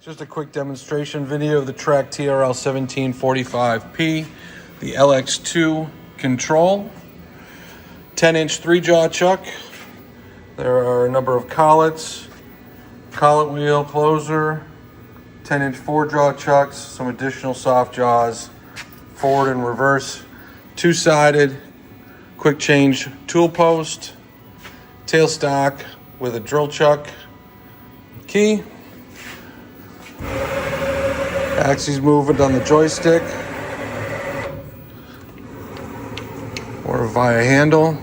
Just a quick demonstration video of the TRAK TRL 1745P, the LX2 control, 10-inch 3-jaw chuck. There are a number of collets, collet wheel closer, 10-inch 4-jaw chucks, some additional soft jaws, forward and reverse, two-sided quick change tool post, tailstock with a drill chuck, key, axis movement on the joystick or via handle.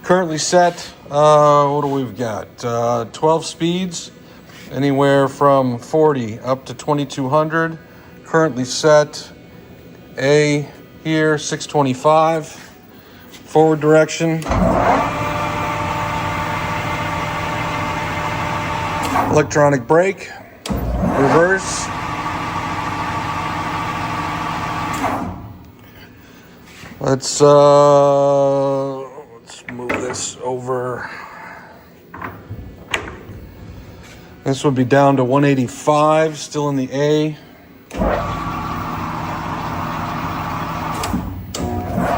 Currently set, what do we've got? 12 speeds, anywhere from 40 up to 2200. Currently set A here, 625. Forward direction. Electronic brake. Reverse. Let's move this over. This would be down to 185, still in the A.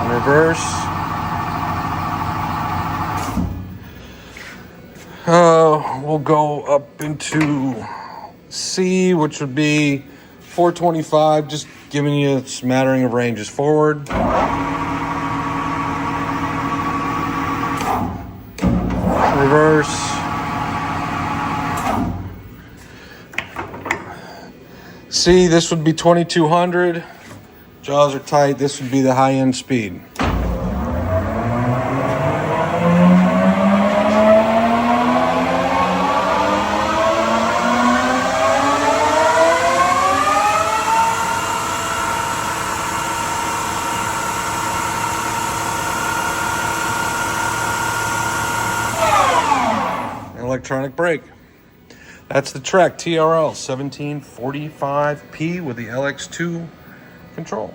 Reverse. We'll go up into C, which would be 425, just giving you a smattering of ranges. Forward. Reverse. C, this would be 2200. Jaws are tight. This would be the high-end speed. Electronic brake. That's the TRAK TRL 1745P with the LX2 control.